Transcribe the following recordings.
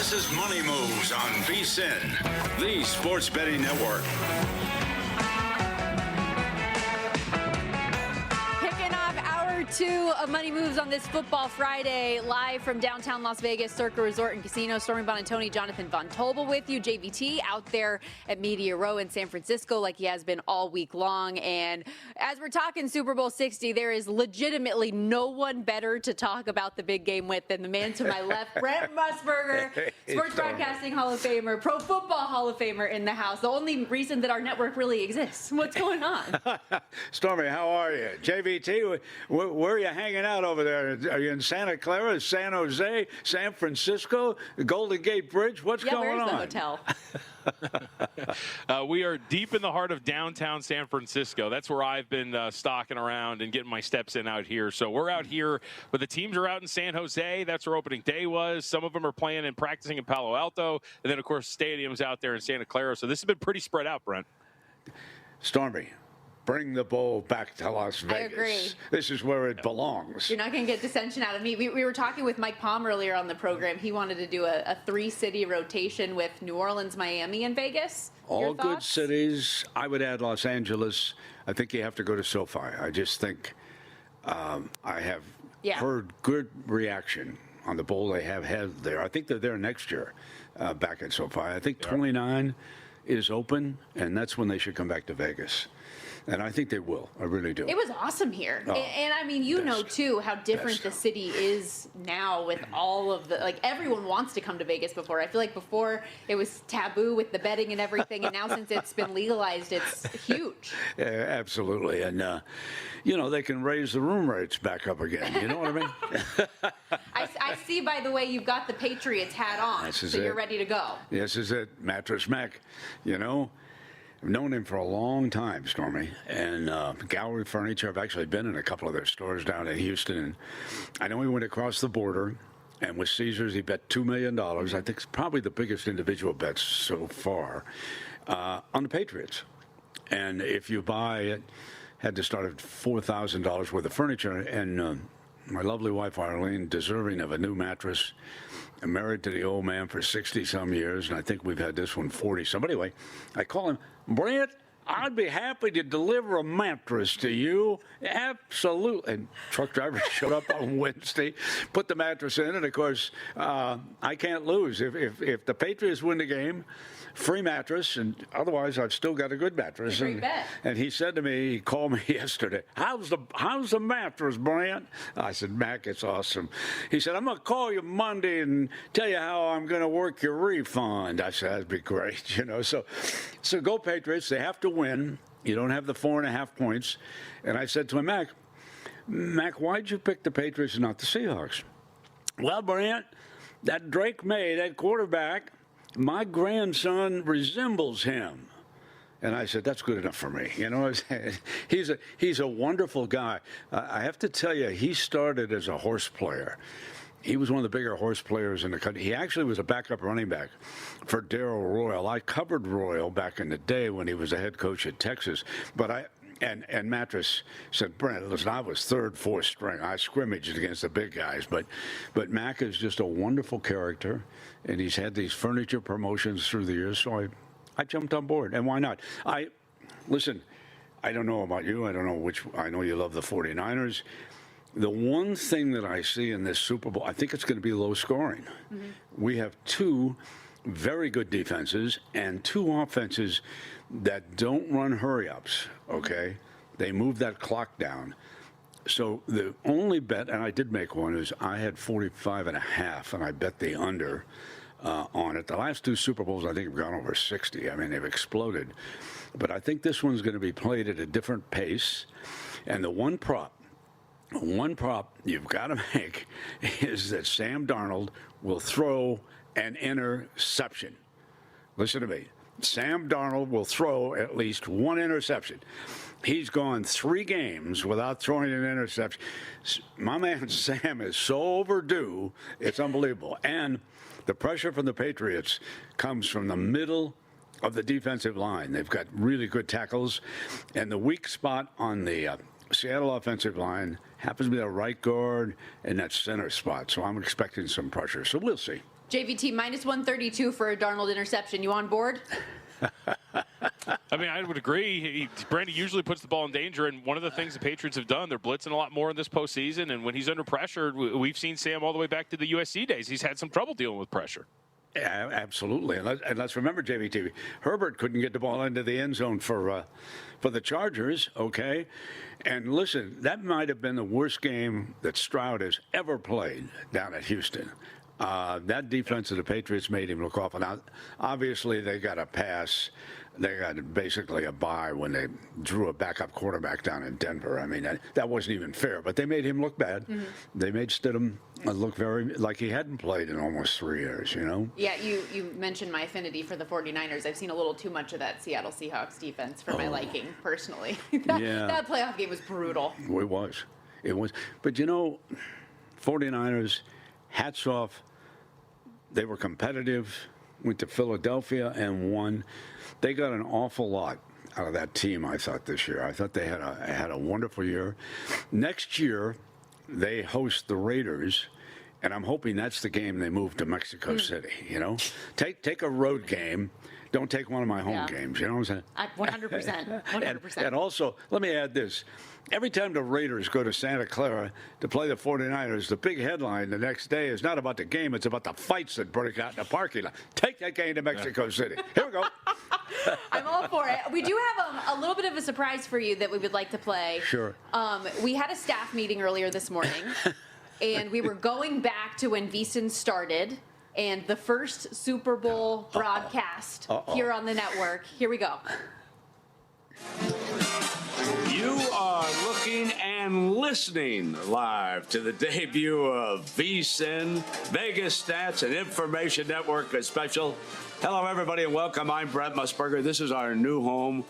This is Money Moves on VSiN, the sports betting network. Kicking off hour 2 of Money Moves on this Football Friday, live from downtown Las Vegas, Circa Resort and Casino. Stormy Buonantony, Jonathan Von Tobel with you. JVT out there at Media Row in San Francisco like he has been all week long. And as we're talking Super Bowl 60, there is legitimately no one better to talk about the big game with than the man to my left, Brent Musburger, Sports Broadcasting Hall of Famer, Pro Football Hall of Famer in the house. The only reason that our network really exists. What's going on? Stormy, how are you? JVT, where are you hanging out over there? Are you in Santa Clara, San Jose, San Francisco, the Golden Gate Bridge? What's going on? Where's the hotel? We are deep in the heart of downtown San Francisco. That's where I've been stalking around and getting my steps in out here. So we're out here, but the teams are out in San Jose. That's where opening day was. Some of them are playing and practicing in Palo Alto. And then, of course, stadiums out there in Santa Clara. So this has been pretty spread out, Brent. Stormy, bring the bowl back to Las Vegas. I agree. This is where it belongs. You're not going to get dissension out of me. We were talking with Mike Palm earlier on the program. He wanted to do a 3-city rotation with New Orleans, Miami, and Vegas. All good cities. I would add Los Angeles. I think you have to go to SoFi. I just think I have heard good reaction on the bowl they have had there. I think they're there next year back at SoFi. I think 29 is open, and that's when they should come back to Vegas. And I think they will. I really do. It was awesome here. And I mean, you know, too, how different the city is now with all of the, like, everyone wants to come to Vegas before. I feel like before it was taboo with the betting and everything. And now since it's been legalized, it's huge. Yeah, absolutely. And, you know, they can raise the room rates back up again. You know what I mean? I see, by the way, you've got the Patriots hat on. So you're ready to go. This is it. Mattress Mac, you know. I've known him for a long time, Stormy, and Gallery Furniture. I've actually been in a couple of their stores down in Houston, and I know he went across the border, and with Caesars, he bet $2 million. I think it's probably the biggest individual bet so far on the Patriots. And if you buy it, had to start at $4,000 worth of furniture, and my lovely wife, Arlene, deserving of a new mattress. I'm married to the old man for 60-some years, and I think we've had this one 40-some. But anyway, I call him, Brent, I'd be happy to deliver a mattress to you. Absolutely. And truck driver showed up on Wednesday, put the mattress in, and, of course, I can't lose. If the Patriots win the game, free mattress, and otherwise I've still got a good mattress. And he said to me, he called me yesterday, how's the mattress, Brent? I said, Mac, it's awesome. He said, I'm going to call you Monday and tell you how I'm going to work your refund. I said, that'd be great, you know. So go Patriots. They have to win. You don't have the 4.5 points. And I said to him, Mac, why'd you pick the Patriots and not the Seahawks? Well, Brent, that Drake May, that quarterback, my grandson resembles him. And I said, that's good enough for me. You know, he's a wonderful guy. I have to tell you, he started as a horse player. He was one of the bigger horse players in the country. He actually was a backup running back for Darrell Royal. I covered Royal back in the day when he was a head coach at Texas. But And Mattress said, Brent, listen, I was third, fourth string. I scrimmaged against the big guys. But Mac is just a wonderful character, and he's had these furniture promotions through the years, so I jumped on board. And why not? Listen, I don't know about you. I don't know I know you love the 49ers. The one thing that I see in this Super Bowl, I think it's going to be low scoring. Mm-hmm. We have two very good defenses and two offenses that don't run hurry-ups, okay? They move that clock down. So the only bet, and I did make one, is I had 45.5, and I bet the under on it. The last two Super Bowls, I think, have gone over 60. I mean, they've exploded. But I think this one's going to be played at a different pace. And the one prop you've got to make is that Sam Darnold will throw an interception. Listen to me. Sam Darnold will throw at least one interception. He's gone 3 games without throwing an interception. My man Sam is so overdue, it's unbelievable. And the pressure from the Patriots comes from the middle of the defensive line. They've got really good tackles. And the weak spot on the Seattle offensive line happens to be the right guard and that center spot. So I'm expecting some pressure. So we'll see. JVT, minus 132 for a Darnold interception. You on board? I mean, I would agree. Brandy usually puts the ball in danger, and one of the things the Patriots have done, they're blitzing a lot more in this postseason, and when he's under pressure, we've seen Sam all the way back to the USC days. He's had some trouble dealing with pressure. Yeah, absolutely. And let's remember, JVT, Herbert couldn't get the ball into the end zone for the Chargers, okay? And listen, that might have been the worst game that Stroud has ever played down at Houston. That defense of the Patriots made him look awful. Now, obviously, they got a pass. They got basically a bye when they drew a backup quarterback down in Denver. I mean, that wasn't even fair, but they made him look bad. Mm-hmm. They made Stidham look very like he hadn't played in almost 3 years, you know? Yeah, you mentioned my affinity for the 49ers. I've seen a little too much of that Seattle Seahawks defense for my liking, personally. That playoff game was brutal. It was. But, you know, 49ers, hats off. They were competitive, went to Philadelphia and won. They got an awful lot out of that team, I thought, this year. I thought they had a wonderful year. Next year, they host the Raiders, and I'm hoping that's the game they move to Mexico City, you know? Take a road game. Don't take one of my home games, you know what I'm saying? 100%. 100%. And also, let me add this. Every time the Raiders go to Santa Clara to play the 49ers, the big headline the next day is not about the game, it's about the fights that break out in the parking lot. Take that game to Mexico City. Here we go. I'm all for it. We do have a little bit of a surprise for you that we would like to play. Sure. We had a staff meeting earlier this morning, and we were going back to when VSiN started and the first Super Bowl broadcast here on the network. Here we go. You are looking and listening live to the debut of VSiN, Vegas Stats and Information Network, a special. Hello, everybody, and welcome. I'm Brent Musburger. This is our new home.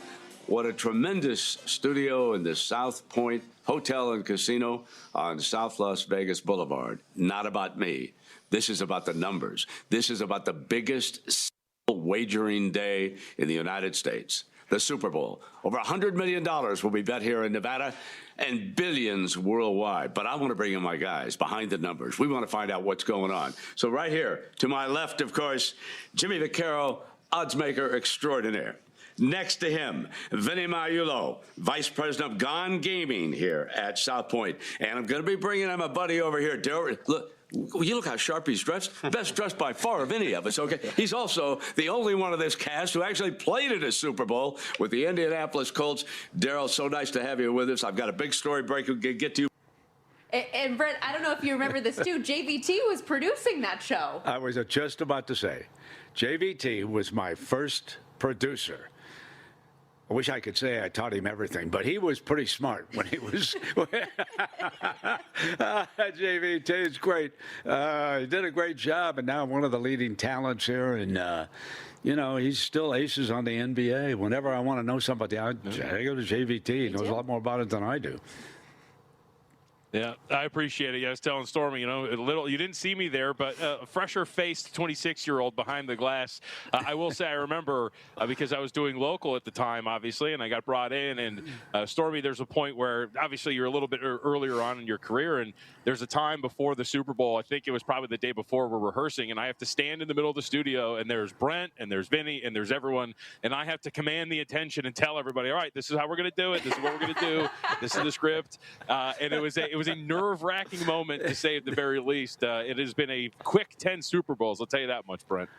What a tremendous studio in the South Point Hotel and Casino on South Las Vegas Boulevard. Not about me. This is about the numbers. This is about the biggest wagering day in the United States. The Super Bowl. Over $100 million will be bet here in Nevada and billions worldwide. But I want to bring in my guys behind the numbers. We want to find out what's going on. So right here, to my left, of course, Jimmy Vaccaro, oddsmaker extraordinaire. Next to him, Vinny Magliulo, Vice President of Gone Gaming here at South Point. And I'm going to be bringing in my buddy over here, Daryl. Look. You look how sharp he's dressed. Best dressed by far of any of us, okay? He's also the only one of this cast who actually played in a Super Bowl with the Indianapolis Colts. Daryl, so nice to have you with us. I've got a big story break we'll get to you. And Brett, I don't know if you remember this too. JVT was producing that show. I was just about to say, JVT was my first producer. I wish I could say I taught him everything, but he was pretty smart when he was. JVT is great. He did a great job, and now one of the leading talents here. And, you know, he's still aces on the NBA. Whenever I want to know somebody, I go to JVT. He knows a lot more about it than I do. Yeah, I appreciate it. Yeah, I was telling Stormy, you know, you didn't see me there, but a fresher-faced 26-year-old behind the glass. I will say I remember because I was doing local at the time, obviously, and I got brought in. And Stormy, there's a point where obviously you're a little bit earlier on in your career, and there's a time before the Super Bowl. I think it was probably the day before we're rehearsing, and I have to stand in the middle of the studio, and there's Brent, and there's Vinny, and there's everyone, and I have to command the attention and tell everybody, all right, this is how we're going to do it. This is what we're going to do. This is the script. And it was a nerve-wracking moment, to say at the very least. It has been a quick 10 Super Bowls, I'll tell you that much, Brent.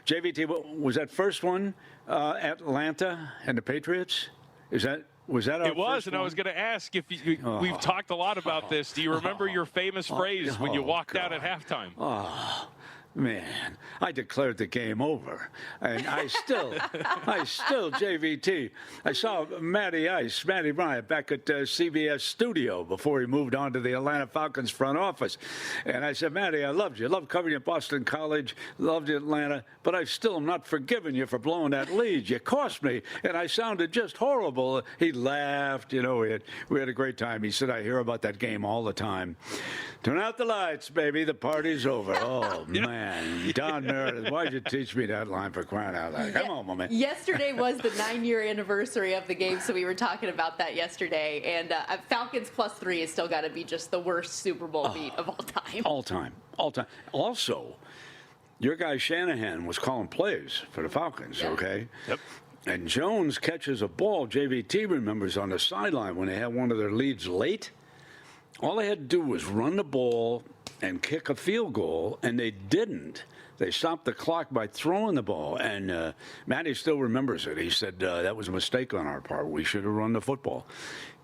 JVT, was that first one Atlanta and the Patriots? Was that our It was, first and one? I was going to ask if we've talked a lot about this. Do you remember your famous phrase when you walked out at halftime? Man, I declared the game over, and I still, JVT. I saw Matty Bryant back at CBS Studio before he moved on to the Atlanta Falcons front office, and I said, Matty, I loved you. Loved covering you at Boston College. Loved you at Atlanta, but I still am not forgiving you for blowing that lead. You cost me, and I sounded just horrible. He laughed. You know, we had a great time. He said, I hear about that game all the time. Turn out the lights, baby. The party's over. Oh, man. Don Meredith, why'd you teach me that line, for crying out loud? Come on, my man. Yesterday was the 9-year anniversary of the game, so we were talking about that yesterday. And Falcons +3 has still got to be just the worst Super Bowl beat of all time. All time. Also, your guy Shanahan was calling plays for the Falcons, okay? Yep. And Jones catches a ball, JVT remembers, on the sideline when they had one of their leads late. All they had to do was run the ball and kick a field goal, and they didn't. They stopped the clock by throwing the ball, and Matty still remembers it. He said, that was a mistake on our part. We should have run the football.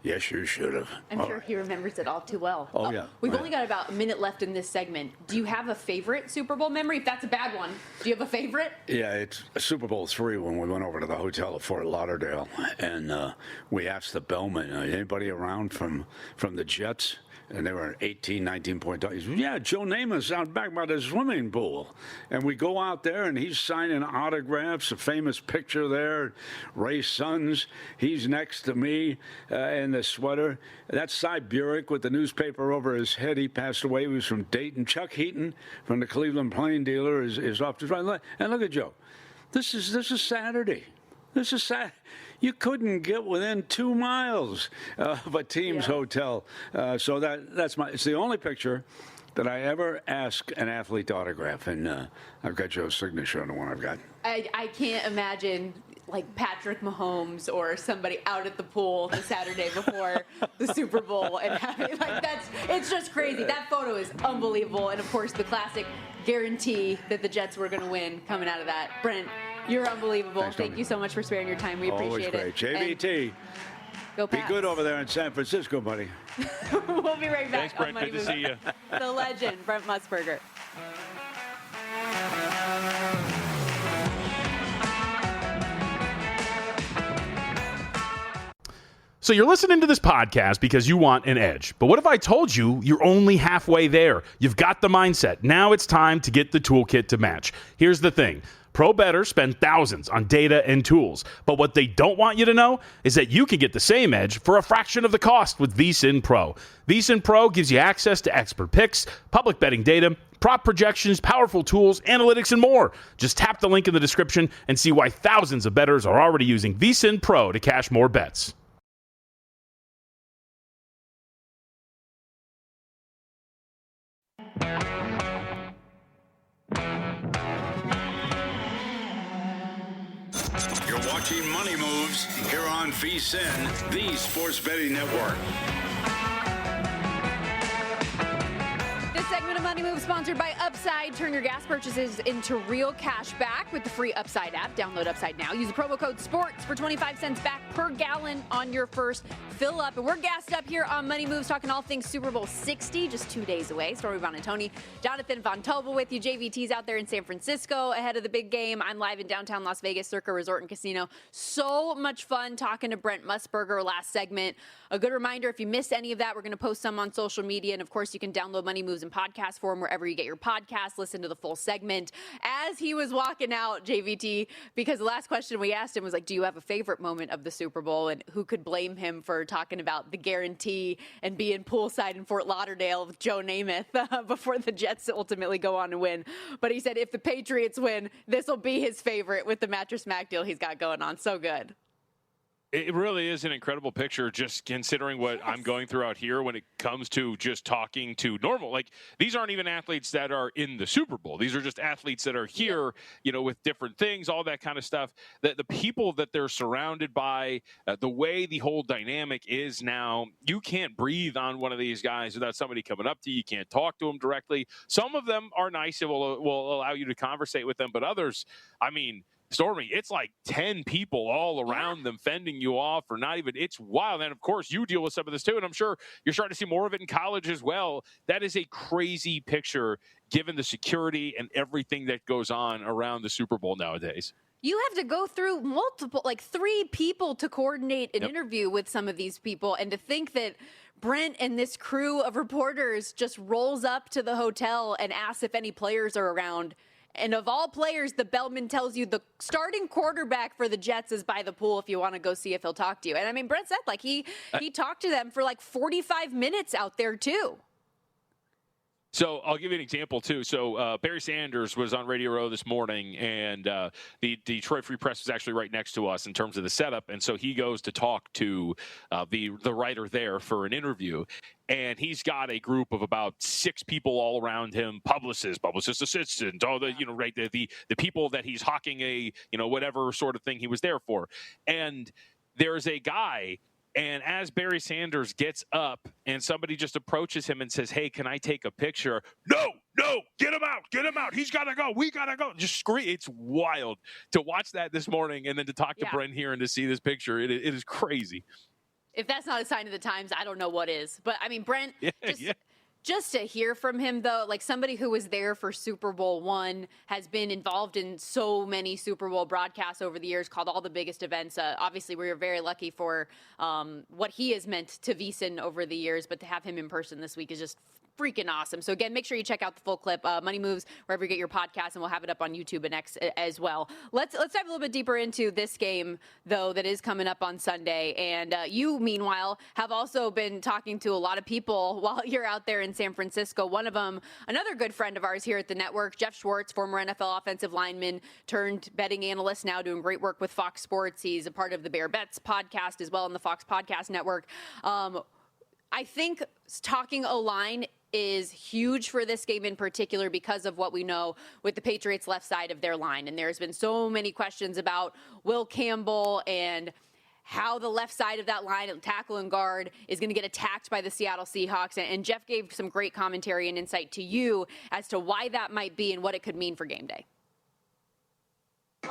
Yes, you should have. I'm sure he remembers it all too well. Oh, yeah. We've only got about a minute left in this segment. Do you have a favorite Super Bowl memory? If that's a bad one, do you have a favorite? Yeah, it's Super Bowl III when we went over to the hotel at Fort Lauderdale, and we asked the bellman, anybody around from the Jets? And they were an 18, 19-point dog. He said, yeah, Joe Namath's out back by the swimming pool. And we go out there, and he's signing autographs, a famous picture there. Ray Sons, he's next to me in the sweater. That's Cy Burek with the newspaper over his head. He passed away. He was from Dayton. Chuck Heaton from the Cleveland Plain Dealer is off to right. And look at Joe. This is Saturday. This is Saturday. You couldn't get within 2 miles of a team's hotel. So it's the only picture that I ever ask an athlete to autograph. And I've got Joe's signature on the one I've got. I can't imagine like Patrick Mahomes or somebody out at the pool the Saturday before the Super Bowl and having it's just crazy. That photo is unbelievable. And of course the classic guarantee that the Jets were going to win coming out of that. Brent, you're unbelievable. Thanks, Thank you so much for sparing your time. We appreciate Always great. it. JVT, Go be Pats. good over there in San Francisco, buddy. We'll be right back. Thanks, Brent. on Money Good to see you. The legend, Brent Musburger. So you're listening to this podcast because you want an edge. But what if I told you you're only halfway there? You've got the mindset. Now it's time to get the toolkit to match. Here's the thing. Pro bettors spend thousands on data and tools. But what they don't want you to know is that you can get the same edge for a fraction of the cost with VSiN Pro. VSiN Pro gives you access to expert picks, public betting data, prop projections, powerful tools, analytics, and more. Just tap the link in the description and see why thousands of bettors are already using VSiN Pro to cash more bets. You're watching Money Moves here on VSiN, the Sports Betting Network. This segment of Money Moves sponsored by Upside. Turn your gas purchases into real cash back with the free Upside app. Download Upside now. Use the promo code SPORTS for 25 cents back per gallon on your first fill up. And we're gassed up here on Money Moves talking all things Super Bowl 60, just 2 days away. Stormy Buonantony, Jonathan Von Tobel with you. JVT's out there in San Francisco ahead of the big game. I'm live in downtown Las Vegas, Circa Resort and Casino. So much fun talking to Brent Musburger last segment. A good reminder, if you missed any of that, we're going to post some on social media. And of course, you can download Money Moves in podcast form wherever you get your podcast. Listen to the full segment. As he was walking out, JVT, because the last question we asked him was like, do you have a favorite moment of the Super Bowl? And who could blame him for talking about the guarantee and being poolside in Fort Lauderdale with Joe Namath before the Jets ultimately go on to win. But he said if the Patriots win, this will be his favorite with the Mattress Mac deal he's got going on. So good. It really is an incredible picture, just considering what I'm going through out here when it comes to just talking to normal. Like, these aren't even athletes that are in the Super Bowl. These are just athletes that are here, you know, with different things, all that kind of stuff. The people that they're surrounded by, the way the whole dynamic is now, you can't breathe on one of these guys without somebody coming up to you. You can't talk to them directly. Some of them are nice and will allow you to conversate with them, but others, I mean, Stormy, it's like 10 people all around them fending you off or not even. It's wild. And, of course, you deal with some of this, too. And I'm sure you're starting to see more of it in college as well. That is a crazy picture given the security and everything that goes on around the Super Bowl nowadays. You have to go through multiple, like 3 people to coordinate an interview with some of these people. And to think that Brent and this crew of reporters just rolls up to the hotel and asks if any players are around. And of all players, the bellman tells you the starting quarterback for the Jets is by the pool if you want to go see if he'll talk to you. And I mean, Brent said like he talked to them for like 45 minutes out there too. So I'll give you an example, too. So Barry Sanders was on Radio Row this morning, and the Detroit Free Press was actually right next to us in terms of the setup. And so he goes to talk to the writer there for an interview. And he's got a group of about 6 people all around him, publicist assistant, all the, right, the people that he's hawking a, whatever sort of thing he was there for. And there's a guy. And as Barry Sanders gets up and somebody just approaches him and says, hey, can I take a picture? No, get him out. He's got to go. We got to go. Just scream. It's wild to watch that this morning and then to talk to Brent here and to see this picture. It is crazy. If that's not a sign of the times, I don't know what is. But, I mean, Brent, just to hear from him, though, like somebody who was there for Super Bowl I, has been involved in so many Super Bowl broadcasts over the years, called all the biggest events. Obviously, we were very lucky for what he has meant to VSiN over the years, but to have him in person this week is just freaking awesome. So again, make sure you check out the full clip, Money Moves, wherever you get your podcast, and we'll have it up on YouTube and X as well. Let's dive a little bit deeper into this game, though, that is coming up on Sunday. And you, meanwhile, have also been talking to a lot of people while you're out there in San Francisco. One of them, another good friend of ours here at the network, Jeff Schwartz, former NFL offensive lineman turned betting analyst, now doing great work with Fox Sports. He's a part of the Bear Bets podcast as well on the Fox Podcast Network. I think talking O-line is huge for this game in particular because of what we know with the Patriots' left side of their line. And there's been so many questions about Will Campbell and how the left side of that line, tackle and guard, is going to get attacked by the Seattle Seahawks. And Jeff gave some great commentary and insight to you as to why that might be and what it could mean for game day.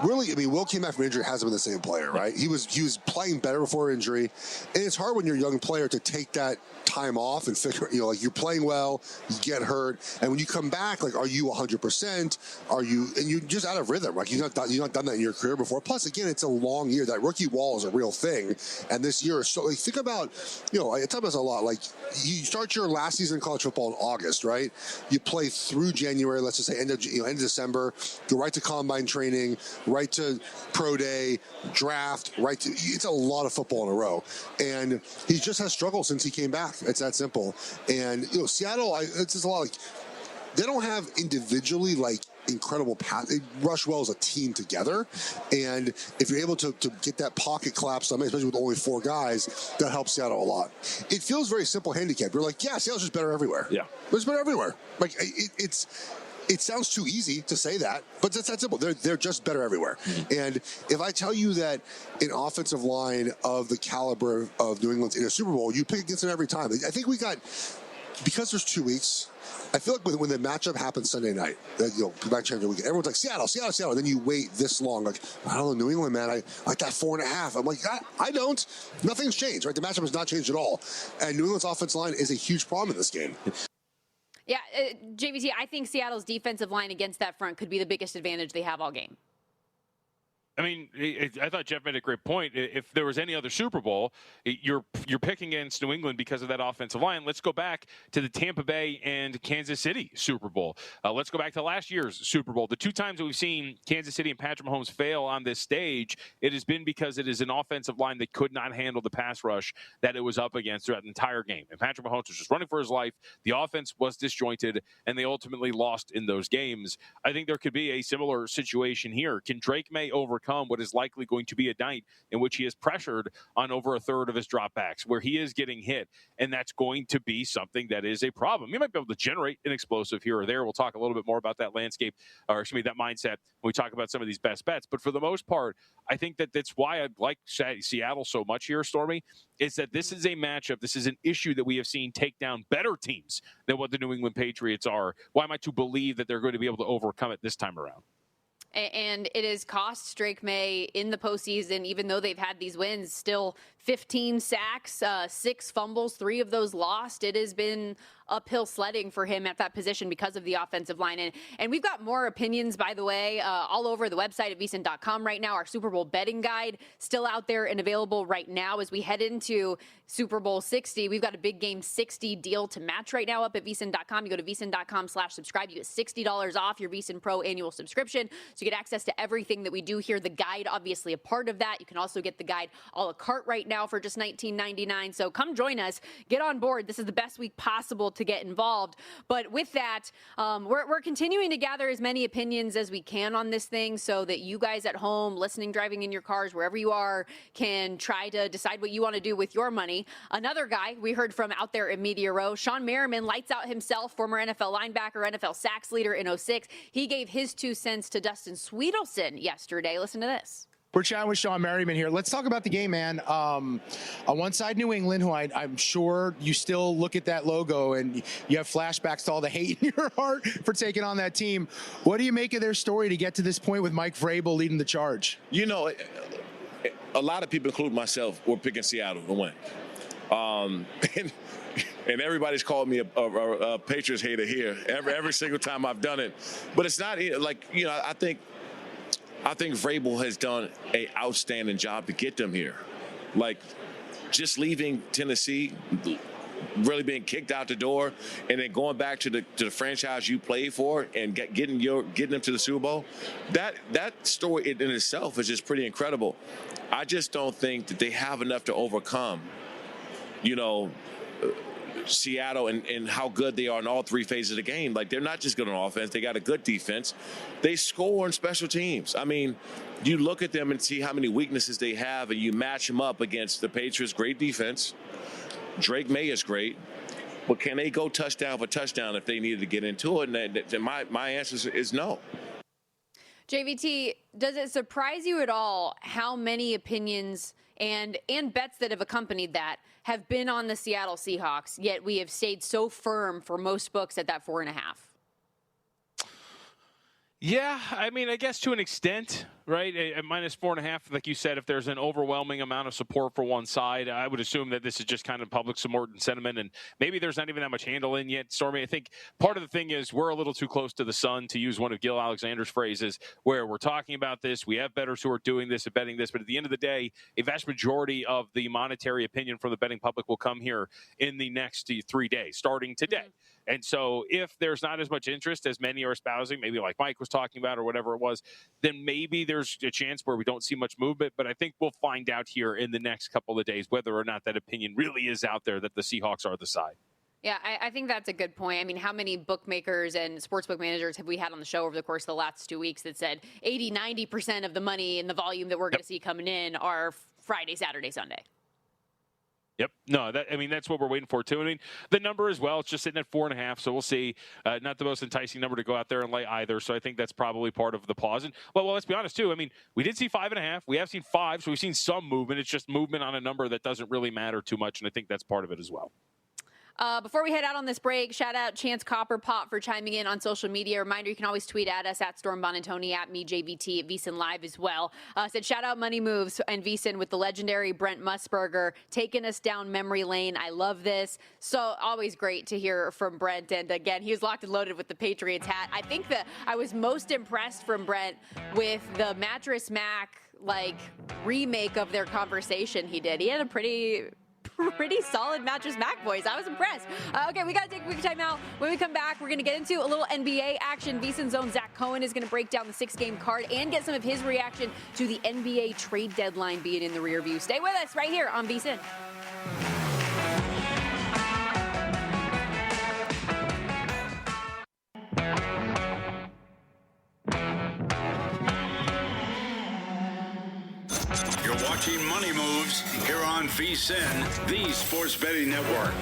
Really, I mean, Will came back from injury, hasn't been the same player, right? He was playing better before injury, and it's hard when you're a young player to take that time off and figure, like you're playing well, you get hurt, and when you come back, like, are you 100%? Are you, and you're just out of rhythm, like you've not done that in your career before. Plus, again, it's a long year. That rookie wall is a real thing, and this year, so like, think about, I talk about this a lot. Like, you start your last season in college football in August, right? You play through January, let's just say end of December, go right to combine training, right to pro day, draft, it's a lot of football in a row. And he just has struggled since he came back. It's that simple. And, Seattle, it's just a lot like, they don't have individually incredible pass. They rush well as a team together. And if you're able to get that pocket collapse, especially with only 4 guys, that helps Seattle a lot. It feels very simple handicap. You're like, yeah, Seattle's just better everywhere. Yeah. It's better everywhere. Like, it sounds too easy to say that, but it's that simple. They're just better everywhere. And if I tell you that an offensive line of the caliber of New England's in a Super Bowl, you pick against them every time. I think because there's 2 weeks, I feel like when the matchup happens Sunday night, everyone's like, Seattle. And then you wait this long. Like, I don't know, New England, man, I like that 4.5. I'm like, I don't. Nothing's changed, right? The matchup has not changed at all. And New England's offensive line is a huge problem in this game. Yeah, JVT, I think Seattle's defensive line against that front could be the biggest advantage they have all game. I mean, I thought Jeff made a great point. If there was any other Super Bowl, you're picking against New England because of that offensive line. Let's go back to the Tampa Bay and Kansas City Super Bowl. Let's go back to last year's Super Bowl. The 2 times that we've seen Kansas City and Patrick Mahomes fail on this stage, it has been because it is an offensive line that could not handle the pass rush that it was up against throughout the entire game. And Patrick Mahomes was just running for his life. The offense was disjointed, and they ultimately lost in those games. I think there could be a similar situation here. Can Drake May overcome what is likely going to be a night in which he is pressured on over a third of his dropbacks, where he is getting hit, and that's going to be something that is a problem. You might be able to generate an explosive here or there. We'll talk a little bit more about that landscape, that mindset when we talk about some of these best bets. But for the most part, I think that's why I like Seattle so much here, Stormy, is that this is a matchup, this is an issue that we have seen take down better teams than what the New England Patriots are. Why am I to believe that they're going to be able to overcome it this time around? And it has cost Drake May in the postseason, even though they've had these wins, still 15 sacks, 6 fumbles, 3 of those lost. It has been uphill sledding for him at that position because of the offensive line. And we've got more opinions, by the way, all over the website at vsin.com right now. Our Super Bowl betting guide still out there and available right now as we head into Super Bowl 60. We've got a big game 60 deal to match right now up at vsin.com. You go to vsin.com/subscribe. You get $60 off your VSiN Pro annual subscription. So you get access to everything that we do here. The guide, obviously a part of that. You can also get the guide a la carte right now for just $19.99. So come join us. Get on board. This is the best week possible to get involved. But with that, we're continuing to gather as many opinions as we can on this thing so that you guys at home, listening, driving in your cars, wherever you are, can try to decide what you want to do with your money. Another guy we heard from out there in Media Row, Sean Merriman, lights out himself, former NFL linebacker, NFL sacks leader in 06. He gave his 2 cents to Dustin Sweetelson yesterday. Listen to this. We're chatting with Sean Merriman here. Let's talk about the game, man. On one side, New England, who I'm sure you still look at that logo and you have flashbacks to all the hate in your heart for taking on that team. What do you make of their story to get to this point with Mike Vrabel leading the charge? You know, a lot of people, including myself, were picking Seattle to win. And everybody's called me a Patriots hater here every single time I've done it. But it's not like, you know, I think Vrabel has done an outstanding job to get them here. Like, just leaving Tennessee, really being kicked out the door, and then going back to the franchise you played for and getting them to the Super Bowl. That story in itself is just pretty incredible. I just don't think that they have enough to overcome, you know, Seattle and how good they are in all 3 phases of the game. Like, they're not just good on offense. They got a good defense. They score on special teams. I mean, you look at them and see how many weaknesses they have, and you match them up against the Patriots' great defense. Drake May is great. But can they go touchdown for touchdown if they needed to get into it? And my answer is no. JVT, does it surprise you at all how many opinions and bets that have accompanied that have been on the Seattle Seahawks, yet we have stayed so firm for most books at that 4.5? Yeah, I mean, I guess to an extent, right? At minus 4.5, like you said, if there's an overwhelming amount of support for one side, I would assume that this is just kind of public support and sentiment, and maybe there's not even that much handle in yet, Stormy. I think part of the thing is we're a little too close to the sun, to use one of Gil Alexander's phrases, where we're talking about this. We have bettors who are doing this and betting this, but at the end of the day, a vast majority of the monetary opinion from the betting public will come here in the next 3 days, starting today. And so if there's not as much interest as many are espousing, maybe like Mike was talking about or whatever it was, then maybe there's a chance where we don't see much movement. But I think we'll find out here in the next couple of days whether or not that opinion really is out there that the Seahawks are the side. Yeah, I think that's a good point. I mean, how many bookmakers and sportsbook managers have we had on the show over the course of the last 2 weeks that said 80-90% of the money and the volume that we're going to see coming in are Friday, Saturday, Sunday? Yep. No, that's what we're waiting for, too. I mean, the number as well, it's just sitting at 4.5, so we'll see. Not the most enticing number to go out there and lay either, so I think that's probably part of the pause. And, well, let's be honest, too. I mean, we did see 5.5. We have seen 5, so we've seen some movement. It's just movement on a number that doesn't really matter too much, and I think that's part of it as well. Before we head out on this break, shout out Chance Copperpot for chiming in on social media. Reminder, you can always tweet at us at Storm Bonantoni, at me, JVT, at VSiN Live as well. Said shout out Money Moves and VSiN with the legendary Brent Musburger taking us down memory lane. I love this. So always great to hear from Brent. And again, he was locked and loaded with the Patriots hat. I think that I was most impressed from Brent with the Mattress Mac remake of their conversation he did. He had a pretty solid Mattress Mac voice. I was impressed. Okay, we got to take a quick time out. When we come back, we're going to get into a little NBA action. VSiN's own Zach Cohen is going to break down the 6-game card and get some of his reaction to the NBA trade deadline being in the rear view. Stay with us right here on VSiN. You're watching Money Moves here on VSiN, the Sports Betting Network.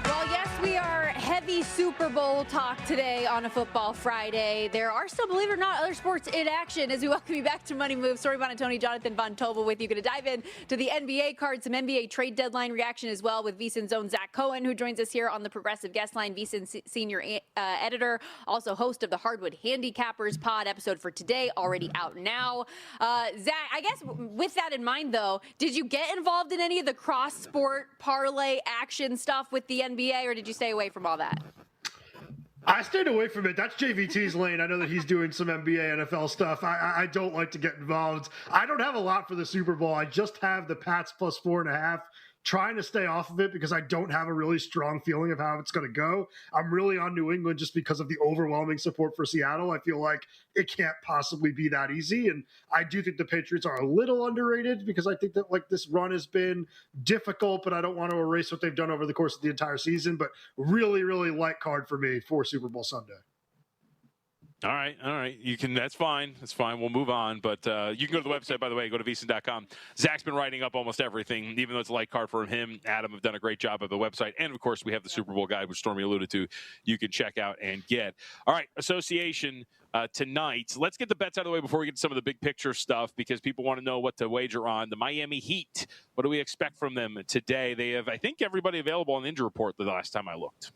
Well, yes, we are heavy Super Bowl talk today on a Football Friday. There are still, believe it or not, other sports in action as we welcome you back to Money Moves. Stormy Bonantoni, Jonathan Von Tobel with you. Going to dive in to the NBA card, some NBA trade deadline reaction as well with VSiN's own Zach Cohen, who joins us here on the Progressive Guest Line, VSiN senior editor, also host of the Hardwood Handicappers pod. Episode for today already out now. Zach, I guess with that in mind, though, did you get involved in any of the cross-sport parlay action stuff with the NBA, or did you stay away from all that? I stayed away from it. That's JVT's lane. I know that he's doing some NBA, NFL stuff. I don't like to get involved. I don't have a lot for the Super Bowl. I just have the Pats plus 4.5. trying to stay off of it because I don't have a really strong feeling of how it's going to go. I'm really on New England just because of the overwhelming support for Seattle. I feel like it can't possibly be that easy. And I do think the Patriots are a little underrated because I think that like this run has been difficult, but I don't want to erase what they've done over the course of the entire season. But really, really light card for me for Super Bowl Sunday. All right. You can. That's fine. We'll move on. But you can go to the website, by the way. Go to vsin.com. Zach's been writing up almost everything, even though it's a light card for him. Adam have done a great job of the website, and of course we have the Super Bowl guide, which Stormy alluded to. You can check out and get. All right, association tonight. Let's get the bets out of the way before we get to some of the big picture stuff, because people want to know what to wager on. The Miami Heat. What do we expect from them today? They have, I think, everybody available on the injury report the last time I looked.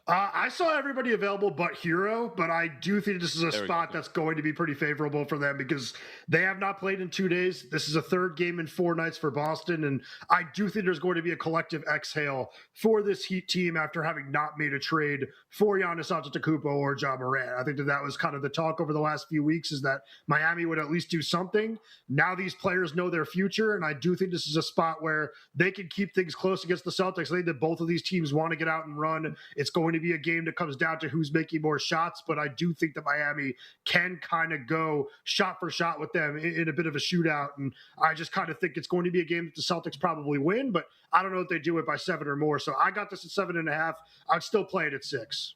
I saw everybody available but Hero, but I do think this is a spot that's going to be pretty favorable for them because they have not played in 2 days. This is a third game in 4 nights for Boston, and I do think there's going to be a collective exhale for this Heat team after having not made a trade for Giannis Antetokounmpo or Ja Morant. I think that was kind of the talk over the last few weeks, is that Miami would at least do something. Now these players know their future, and I do think this is a spot where they can keep things close against the Celtics. I think that both of these teams want to get out and run. It's going to be a game that comes down to who's making more shots, but I do think that Miami can kind of go shot for shot with them in a bit of a shootout, and I just kind of think it's going to be a game that the Celtics probably win, but I don't know if they do it by 7 or more, so I got this at 7.5. I'd still play it at 6.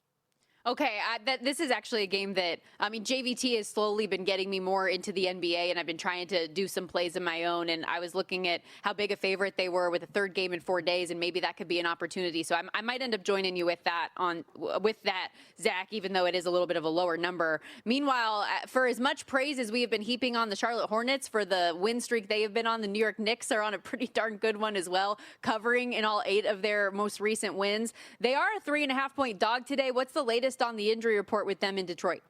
Okay, this is actually a game that, JVT has slowly been getting me more into the NBA, and I've been trying to do some plays of my own, and I was looking at how big a favorite they were with a third game in 4 days, and maybe that could be an opportunity. So I might end up joining you with that, Zach, even though it is a little bit of a lower number. Meanwhile, for as much praise as we have been heaping on the Charlotte Hornets for the win streak they have been on, the New York Knicks are on a pretty darn good one as well, covering in all 8 of their most recent wins. They are a 3.5-point dog today. What's the latest on the injury report with them in Detroit?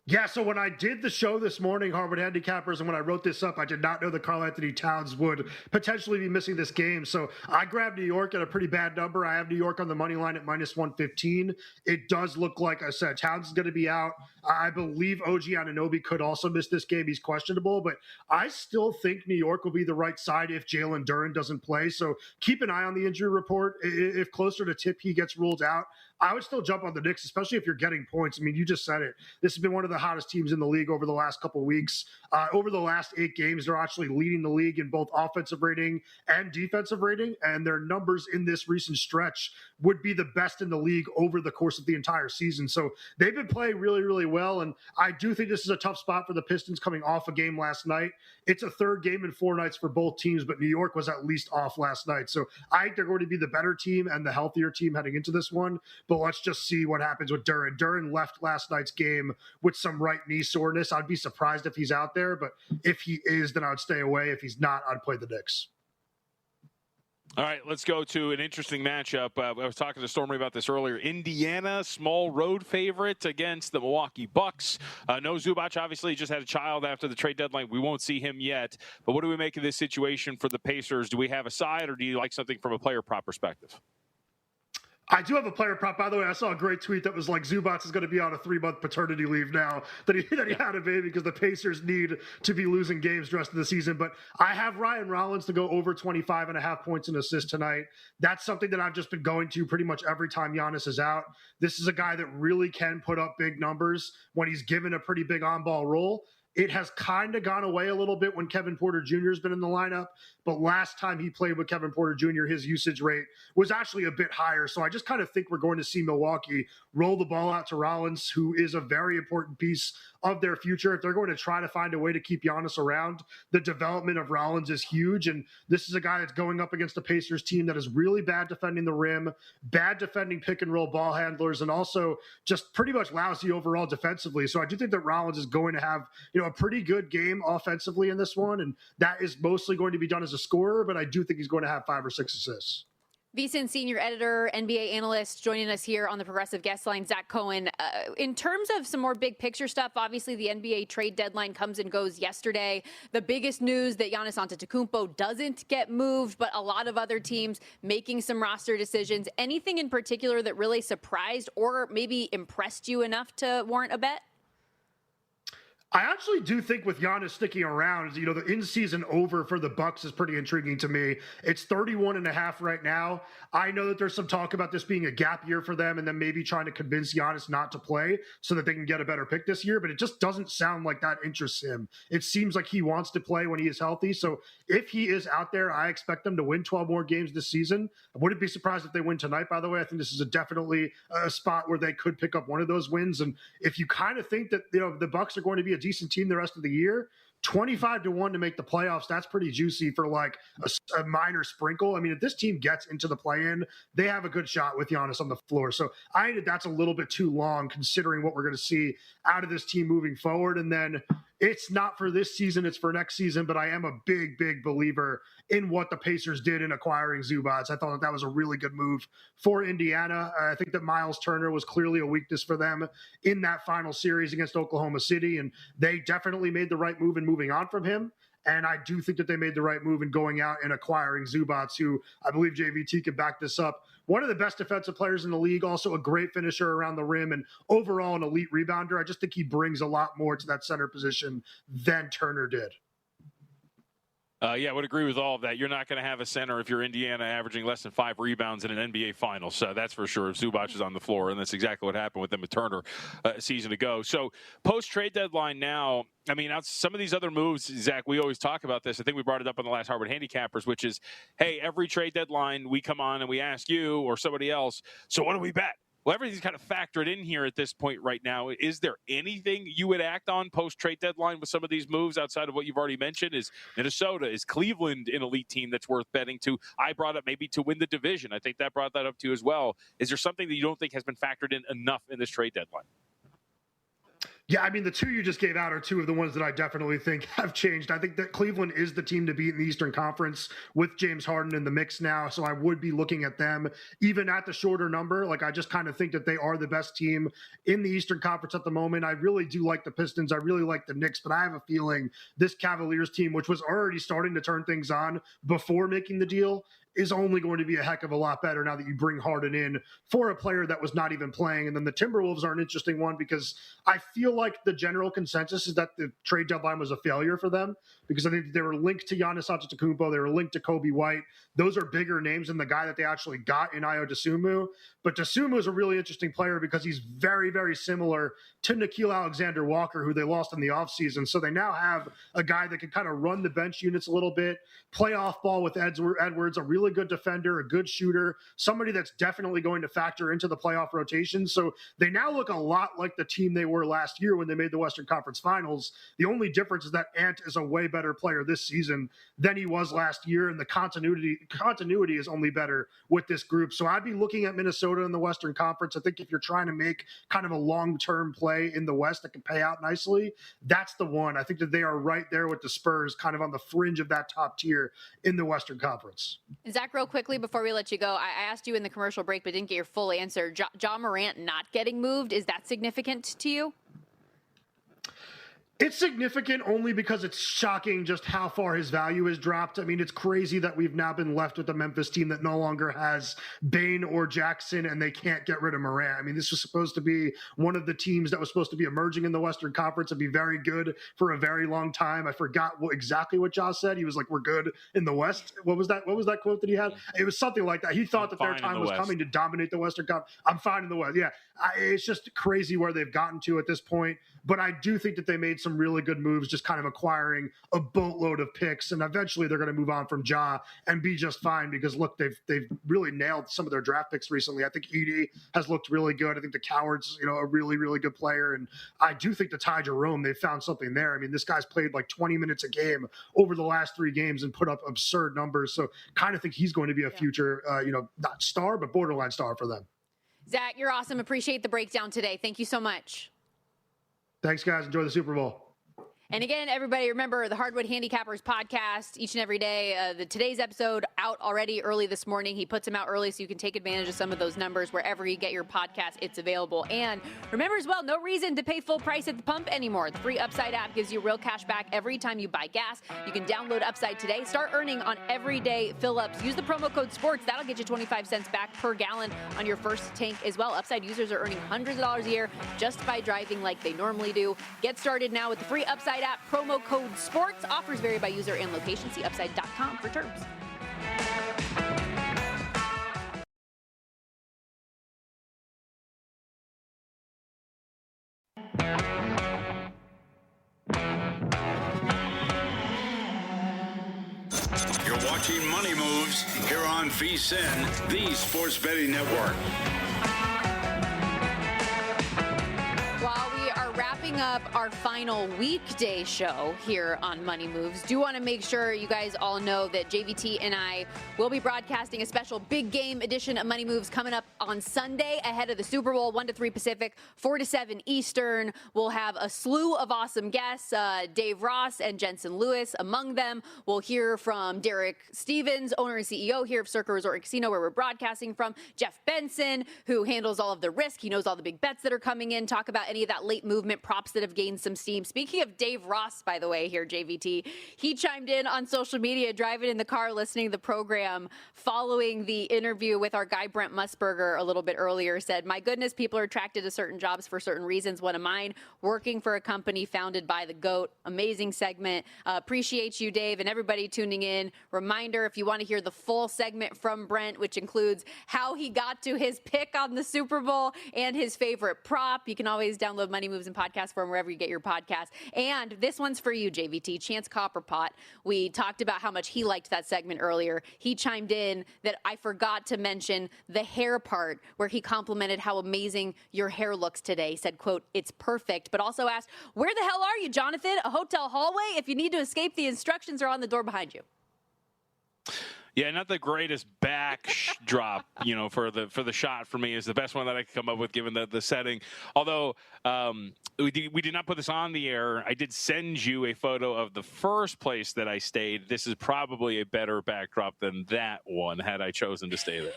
Yeah, so when I did the show this morning, Harvard Handicappers, and when I wrote this up, I did not know that Karl-Anthony Towns would potentially be missing this game. So I grabbed New York at a pretty bad number. I have New York on the money line at -115. It does look like I said Towns is going to be out. I believe OG Anunoby could also miss this game. He's questionable, but I still think New York will be the right side if Jalen Duren doesn't play. So keep an eye on the injury report. If closer to tip he gets ruled out, I would still jump on the Knicks, especially if you're getting points. I mean, you just said it. This has been one of the hottest teams in the league over the last couple of weeks. Over the last 8 games, they're actually leading the league in both offensive rating and defensive rating, and their numbers in this recent stretch would be the best in the league over the course of the entire season. So they've been playing really, really well, and I do think this is a tough spot for the Pistons coming off a game last night. It's a third game in 4 nights for both teams, but New York was at least off last night. So I think they're going to be the better team and the healthier team heading into this one, but let's just see what happens with Duren. Duren left last night's game with some right knee soreness. I'd be surprised if he's out there, but if he is, then I would stay away. If he's not, I'd play the Knicks. All right, let's go to an interesting matchup. I was talking to Stormy about this earlier. Indiana, small road favorite against the Milwaukee Bucks. No Zubac, obviously, just had a child after the trade deadline. We won't see him yet. But what do we make of this situation for the Pacers? Do we have a side, or do you like something from a player prop perspective? I do have a player prop. By the way, I saw a great tweet that was like, Zubac is going to be on a 3-month paternity leave now that he had a baby because the Pacers need to be losing games the rest of the season. But I have Ryan Rollins to go over 25.5 points and assists tonight. That's something that I've just been going to pretty much every time Giannis is out. This is a guy that really can put up big numbers when he's given a pretty big on-ball role. It has kind of gone away a little bit when Kevin Porter Jr. has been in the lineup, but last time he played with Kevin Porter Jr., his usage rate was actually a bit higher. So I just kind of think we're going to see Milwaukee roll the ball out to Rollins, who is a very important piece of their future. If they're going to try to find a way to keep Giannis around, the development of Rollins is huge. And this is a guy that's going up against a Pacers team that is really bad defending the rim, bad defending pick and roll ball handlers, and also just pretty much lousy overall defensively. So I do think that Rollins is going to have, a pretty good game offensively in this one. And that is mostly going to be done as a scorer, but I do think he's going to have 5 or 6 assists. VSiN senior editor, NBA analyst, joining us here on the Progressive Guest Line, Zach Cohen. In terms of some more big picture stuff, obviously the NBA trade deadline comes and goes yesterday. The biggest news that Giannis Antetokounmpo doesn't get moved, but a lot of other teams making some roster decisions. Anything in particular that really surprised or maybe impressed you enough to warrant a bet? I actually do think with Giannis sticking around, you know, the in-season over for the Bucks is pretty intriguing to me. It's 31.5 right now. I know that there's some talk about this being a gap year for them and then maybe trying to convince Giannis not to play so that they can get a better pick this year, but it just doesn't sound like that interests him. It seems like he wants to play when he is healthy. So if he is out there, I expect them to win 12 more games this season. I wouldn't be surprised if they win tonight, by the way. I think this is definitely a spot where they could pick up one of those wins. And if you kind of think that, you know, the Bucks are going to be a decent team the rest of the year, 25-1 to make the playoffs, that's pretty juicy for like a minor sprinkle. I mean, if this team gets into the play-in, they have a good shot with Giannis on the floor. So I think that's a little bit too long considering what we're going to see out of this team moving forward. And then it's not for this season, it's for next season, but I am a big, big believer in what the Pacers did in acquiring Zubac. I thought that was a really good move for Indiana. I think that Miles Turner was clearly a weakness for them in that final series against Oklahoma City, and they definitely made the right move in moving on from him. And I do think that they made the right move in going out and acquiring Zubac, who I believe JVT could back this up. One of the best defensive players in the league, also a great finisher around the rim, and overall an elite rebounder. I just think he brings a lot more to that center position than Turner did. Yeah, I would agree with all of that. You're not going to have a center if you're Indiana averaging less than 5 rebounds in an NBA Finals. So that's for sure if Zubac is on the floor, and that's exactly what happened with them with Turner a season ago. So post-trade deadline now, I mean, some of these other moves, Zach, we always talk about this. I think we brought it up on the last Harvard Handicappers, which is, hey, every trade deadline we come on and we ask you or somebody else, so what do we bet? Well, everything's kind of factored in here at this point right now. Is there anything you would act on post-trade deadline with some of these moves outside of what you've already mentioned? Is Minnesota, is Cleveland an elite team that's worth betting to? I brought up maybe to win the division. I think that brought that up to you as well. Is there something that you don't think has been factored in enough in this trade deadline? Yeah, I mean, the two you just gave out are two of the ones that I definitely think have changed. I think that Cleveland is the team to beat in the Eastern Conference with James Harden in the mix now, so I would be looking at them even at the shorter number. Like, I just kind of think that they are the best team in the Eastern Conference at the moment. I really do like the Pistons. I really like the Knicks, but I have a feeling this Cavaliers team, which was already starting to turn things on before making the deal, is only going to be a heck of a lot better now that you bring Harden in for a player that was not even playing. And then the Timberwolves are an interesting one because I feel like the general consensus is that the trade deadline was a failure for them because I think they were linked to Giannis Antetokounmpo. They were linked to Kobe White. Those are bigger names than the guy that they actually got in Ayo Dosunmu. But Dosunmu is a really interesting player because he's very, very similar to Nickeil Alexander-Walker, who they lost in the offseason. So they now have a guy that can kind of run the bench units a little bit, play off ball with Edwards, a really good defender, a good shooter, somebody that's definitely going to factor into the playoff rotation. So they now look a lot like the team they were last year when they made the Western Conference Finals. The only difference is that Ant is a way better player this season than he was last year, and the continuity is only better with this group. So I'd be looking at Minnesota in the Western Conference. I think if you're trying to make kind of a long-term play in the West that can pay out nicely, that's the one. I think that they are right there with the Spurs, kind of on the fringe of that top tier in the Western Conference. Zach, real quickly before we let you go, I asked you in the commercial break but didn't get your full answer. Ja Morant not getting moved, is that significant to you? It's significant only because it's shocking just how far his value has dropped. I mean, it's crazy that we've now been left with a Memphis team that no longer has Bane or Jackson, and they can't get rid of Morant. I mean, this was supposed to be one of the teams that was supposed to be emerging in the Western Conference and be very good for a very long time. I forgot exactly what Josh said. He was like, we're good in the West. What was that quote that he had? It was something like that. He thought that their time was coming to dominate the Western Conference. I'm fine in the West. Yeah, it's just crazy where they've gotten to at this point. But I do think that they made some really good moves, just kind of acquiring a boatload of picks, and eventually they're going to move on from Ja and be just fine because look, they've really nailed some of their draft picks recently. I think Edey has looked really good. I think the Coward's a really, really good player, and I do think the Ty Jerome, they found something there. I mean, this guy's played like 20 minutes a game over the last 3 games and put up absurd numbers. So kind of think he's going to be a future, not star, but borderline star for them. Zach, you're awesome. Appreciate the breakdown today. Thank you so much. Thanks, guys. Enjoy the Super Bowl. And again, everybody, remember the Hardwood Handicappers podcast each and every day. Today's episode out already early this morning. He puts them out early so you can take advantage of some of those numbers wherever you get your podcast. It's available. And remember as well, no reason to pay full price at the pump anymore. The free Upside app gives you real cash back every time you buy gas. You can download Upside today. Start earning on everyday fill-ups. Use the promo code SPORTS. That'll get you 25 cents back per gallon on your first tank as well. Upside users are earning hundreds of dollars a year just by driving like they normally do. Get started now with the free Upside app. Promo code SPORTS. Offers vary by user and location. See upside.com for terms. You're watching Money Moves here on VSiN, the sports betting network. While we are wrapping up our final weekday show here on Money Moves, do want to make sure you guys all know that JVT and I will be broadcasting a special big game edition of Money Moves coming up on Sunday ahead of the Super Bowl, 1 to 3 Pacific, 4 to 7 Eastern. We'll have a slew of awesome guests, Dave Ross and Jensen Lewis among them. We'll hear from Derek Stevens, owner and CEO here of Circa Resort and Casino, where we're broadcasting from. Jeff Benson, who handles all of the risk. He knows all the big bets that are coming in. Talk about any of that late movement props that have gained some steam. Speaking of Dave Ross, by the way, here, JVT, he chimed in on social media, driving in the car, listening to the program, following the interview with our guy, Brent Musburger, a little bit earlier, said, my goodness, people are attracted to certain jobs for certain reasons. One of mine, working for a company founded by the GOAT. Amazing segment. Appreciate you, Dave, and everybody tuning in. Reminder, if you want to hear the full segment from Brent, which includes how he got to his pick on the Super Bowl and his favorite prop, you can always download Money Moves in podcast form wherever you get your podcast. And this one's for you, JVT, Chance Copperpot. We talked about how much he liked that segment earlier. He chimed in that I forgot to mention the hair part, where he complimented how amazing your hair looks today. He said, quote, it's perfect, but also asked, where the hell are you, Jonathan? A hotel hallway? If you need to escape, the instructions are on the door behind you. Yeah, not the greatest backdrop, for the shot for me is the best one that I could come up with given the setting. Although we did not put this on the air, I did send you a photo of the first place that I stayed. This is probably a better backdrop than that one had I chosen to stay there.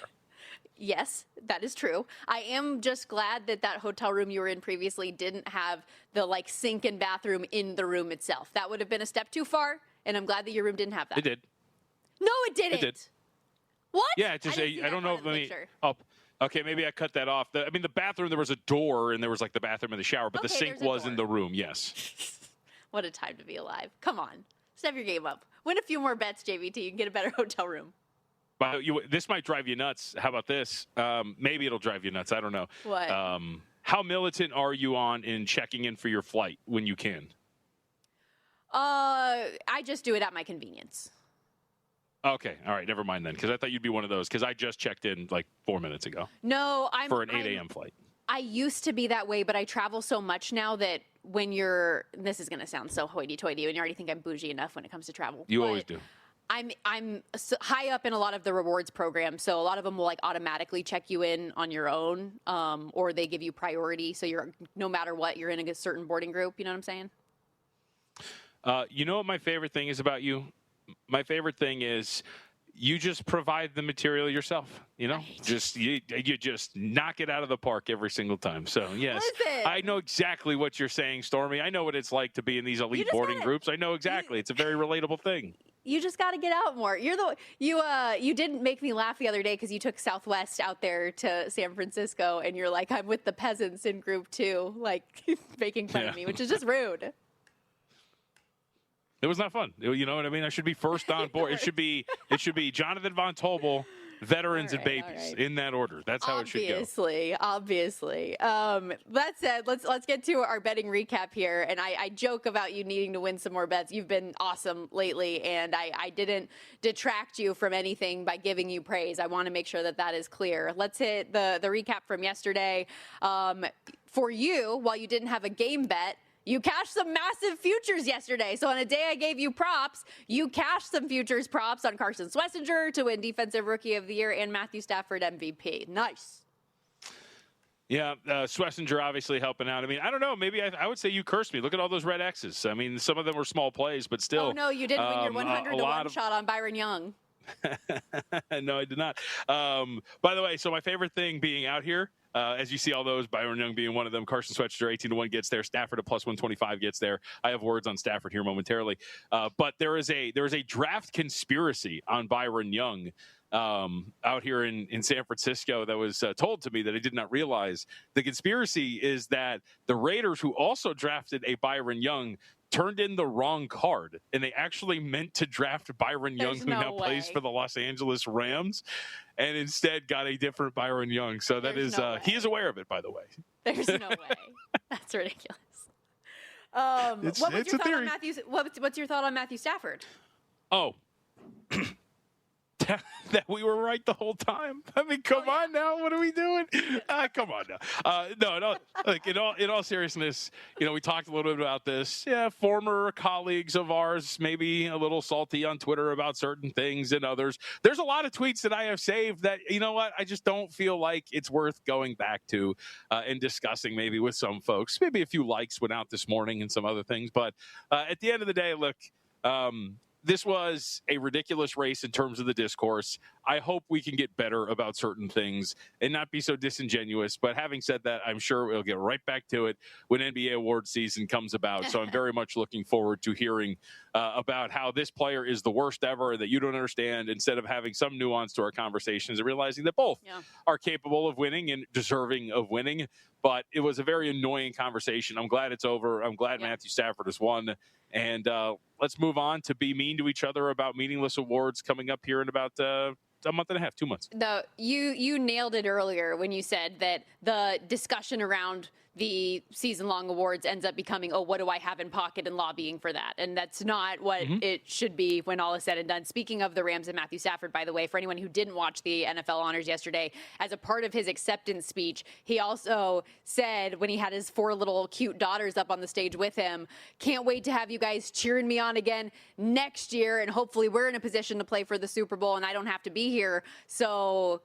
Yes, that is true. I am just glad that hotel room you were in previously didn't have the sink and bathroom in the room itself. That would have been a step too far, and I'm glad that your room didn't have that. It did. No, it didn't. It did. What? Yeah, it's just I don't know if okay, maybe I cut that off. The bathroom, there was a door, and there was the bathroom and the shower, but the sink was in the room, yes. What a time to be alive. Come on. Step your game up. Win a few more bets, JVT. You can get a better hotel room. But this might drive you nuts. How about this? Maybe it'll drive you nuts. I don't know. What? How militant are you in checking in for your flight when you can? I just do it at my convenience. Okay. All right. Never mind then, because I thought you'd be one of those, because I just checked in 4 minutes ago. No, for an 8 a.m. flight. I used to be that way, but I travel so much now that when this is going to sound so hoity-toity, and you already think I'm bougie enough when it comes to travel. You always do. I'm high up in a lot of the rewards programs, so a lot of them will automatically check you in on your own, or they give you priority, so you're no matter what, you're in a certain boarding group. You know what I'm saying? You know what my favorite thing is about you? My favorite thing is you just provide the material yourself. Right. You just knock it out of the park every single time. So yes, listen. I know exactly what you're saying, Stormy. I know what it's like to be in these elite boarding groups. I know exactly. It's a very relatable thing. You just got to get out more. You didn't make me laugh the other day because you took Southwest out there to San Francisco, and you're like, I'm with the peasants in group 2, making fun of me, which is just rude. It was not fun. You know what I mean? I should be first on board. It should be Jonathan Von Tobel, veterans and babies in that order. That's how it should go. Obviously. That said, let's get to our betting recap here. And I joke about you needing to win some more bets. You've been awesome lately, and I didn't detract you from anything by giving you praise. I want to make sure that is clear. Let's hit the recap from yesterday. For you, while you didn't have a game bet, you cashed some massive futures yesterday. So on a day I gave you props, you cashed some futures props on Carson Schlesinger to win Defensive Rookie of the Year and Matthew Stafford MVP. Nice. Yeah, Schlesinger obviously helping out. I mean, I don't know. Maybe I would say you cursed me. Look at all those red X's. I mean, some of them were small plays, but still. Oh, no, you didn't win your 100 to 1 shot on Byron Young. No, I did not. By the way, so my favorite thing being out here, as you see all those, Byron Young being one of them, Carson Swetzer 18 to 1 gets there, Stafford at plus 125 gets there. I have words on Stafford here momentarily, but there is a draft conspiracy on Byron Young out here in San Francisco that was told to me that I did not realize. The conspiracy is that the Raiders, who also drafted a Byron Young, turned in the wrong card, and they actually meant to draft Byron Young, who now plays for the Los Angeles Rams, and instead got a different Byron Young. So that is he is aware of it, by the way. There's no way. That's ridiculous. What's your thought on Matthew Stafford? Oh. That we were right the whole time. I mean, come on now. What are we doing? Come on now. No. Like in all seriousness, we talked a little bit about this. Yeah, former colleagues of ours maybe a little salty on Twitter about certain things and others. There's a lot of tweets that I have saved that, you know what, I just don't feel like it's worth going back to and discussing maybe with some folks. Maybe a few likes went out this morning and some other things. But at the end of the day, look, this was a ridiculous race in terms of the discourse. I hope we can get better about certain things and not be so disingenuous. But having said that, I'm sure we'll get right back to it when NBA award season comes about. So I'm very much looking forward to hearing about how this player is the worst ever that you don't understand, instead of having some nuance to our conversations and realizing that both are capable of winning and deserving of winning. But it was a very annoying conversation. I'm glad it's over. I'm glad Matthew Stafford has won. And let's move on to be mean to each other about meaningless awards coming up here in about a month and a half, 2 months. You nailed it earlier when you said that the discussion around the season-long awards ends up becoming, oh, what do I have in pocket, and lobbying for that. And that's not what it should be when all is said and done. Speaking of the Rams and Matthew Stafford, by the way, for anyone who didn't watch the NFL honors yesterday, as a part of his acceptance speech, he also said, when he had his 4 little cute daughters up on the stage with him, can't wait to have you guys cheering me on again next year, and hopefully we're in a position to play for the Super Bowl and I don't have to be here. So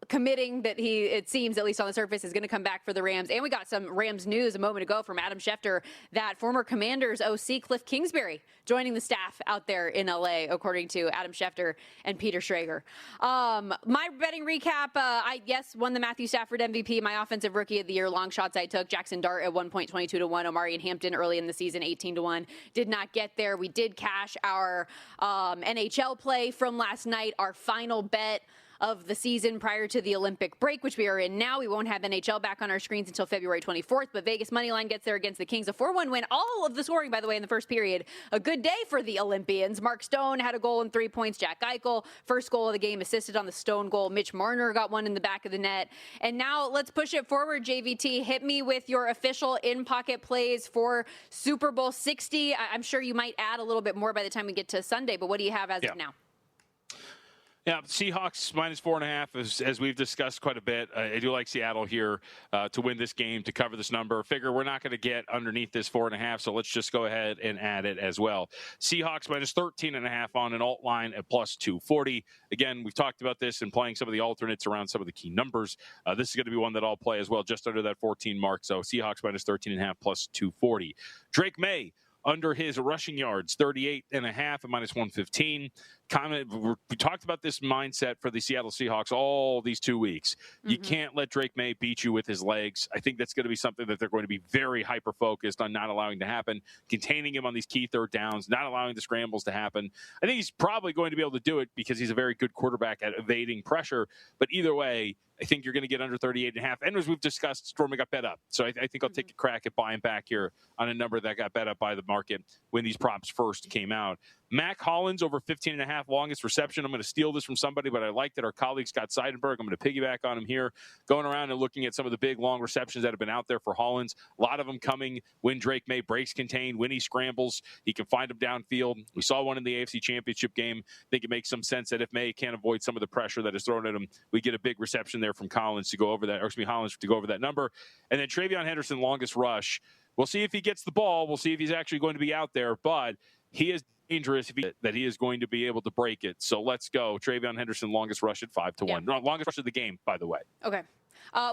committing that it seems, at least on the surface, is going to come back for the Rams. And we got some Rams news a moment ago from Adam Schefter that former Commanders OC Cliff Kingsbury joining the staff out there in LA, according to Adam Schefter and Peter Schrager. My betting recap, I won the Matthew Stafford MVP, my offensive rookie of the year. Long shots I took: Jackson Dart at 1.22 to 1, Omari and Hampton early in the season 18 to 1. Did not get there. We did cash our NHL play from last night, our final bet of the season prior to the Olympic break, which we are in now. We won't have NHL back on our screens until February 24th, but Vegas Moneyline gets there against the Kings. A 4-1 win. All of the scoring, by the way, in the first period. A good day for the Olympians. Mark Stone had a goal and 3 points. Jack Eichel, first goal of the game, assisted on the Stone goal. Mitch Marner got one in the back of the net. And now let's push it forward, JVT. Hit me with your official in-pocket plays for Super Bowl 60. I'm sure you might add a little bit more by the time we get to Sunday, but what do you have as of now? Yeah, Seahawks minus 4.5, as we've discussed quite a bit. I do like Seattle here to win this game, to cover this number. Figure we're not going to get underneath this 4.5, so let's just go ahead and add it as well. Seahawks minus 13.5 on an alt line at plus 240. Again, we've talked about this and playing some of the alternates around some of the key numbers. This is going to be one that I'll play as well, just under that 14 mark. So Seahawks minus 13.5 plus 240. Drake May under his rushing yards, 38.5 at minus 115. We talked about this mindset for the Seattle Seahawks all these 2 weeks. You can't let Drake May beat you with his legs. I think that's going to be something that they're going to be very hyper-focused on not allowing to happen, containing him on these key third downs, not allowing the scrambles to happen. I think he's probably going to be able to do it because he's a very good quarterback at evading pressure. But either way, I think you're going to get under 38.5. And as we've discussed, Stormy got bet up. So I think I'll take a crack at buying back here on a number that got bet up by the market when these props first came out. Mac Hollins over 15.5 longest reception. I'm going to steal this from somebody, but I like that our colleague Scott Seidenberg, I'm going to piggyback on him here, going around and looking at some of the big long receptions that have been out there for Hollins. A lot of them coming when Drake May breaks contain, when he scrambles, he can find them downfield. We saw one in the AFC Championship game. I think it makes some sense that if May can't avoid some of the pressure that is thrown at him, we get a big reception there from Hollins to go over that number. And then Travion Henderson, longest rush. We'll see if he gets the ball. We'll see if he's actually going to be out there, but he is dangerous that he is going to be able to break it. So let's go. Travion Henderson, longest rush at 5 to 1. No, longest rush of the game, by the way. Okay.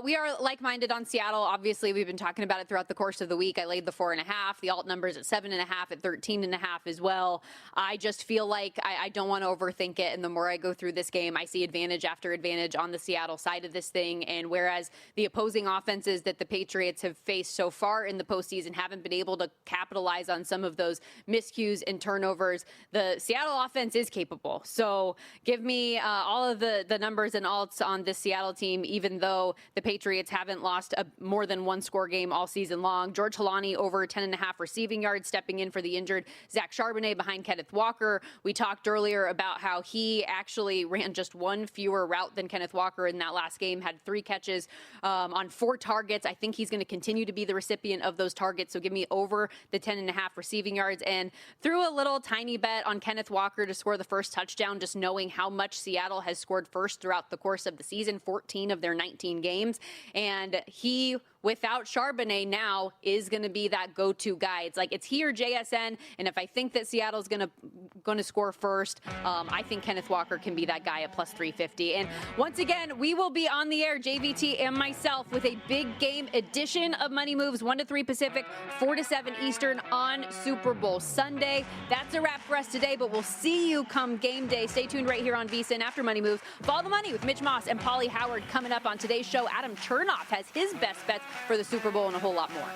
We are like-minded on Seattle. Obviously, we've been talking about it throughout the course of the week. I laid the 4.5. The alt numbers at 7.5, at 13.5 as well. I just feel like I don't want to overthink it. And the more I go through this game, I see advantage after advantage on the Seattle side of this thing. And whereas the opposing offenses that the Patriots have faced so far in the postseason haven't been able to capitalize on some of those miscues and turnovers, the Seattle offense is capable. So give me all of the numbers and alts on this Seattle team, even though the Patriots haven't lost a more than one score game all season long. George Holani over 10.5 receiving yards, stepping in for the injured Zach Charbonnet behind Kenneth Walker. We talked earlier about how he actually ran just one fewer route than Kenneth Walker in that last game, had 3 catches on 4 targets. I think he's going to continue to be the recipient of those targets. So give me over the 10.5 receiving yards, and threw a little tiny bet on Kenneth Walker to score the first touchdown, just knowing how much Seattle has scored first throughout the course of the season, 14 of their 19 games. And he, without Charbonnet now, is going to be that go-to guy. It's like it's he or JSN, and if I think that Seattle's going to score first, I think Kenneth Walker can be that guy at plus 350. And once again, we will be on the air, JVT and myself, with a big game edition of Money Moves, 1 to 3 Pacific, 4 to 7 Eastern on Super Bowl Sunday. That's a wrap for us today, but we'll see you come game day. Stay tuned right here on VSiN after Money Moves. Follow the money with Mitch Moss and Paulie Howard coming up on today's show. Adam Chernoff has his best bets for the Super Bowl and a whole lot more.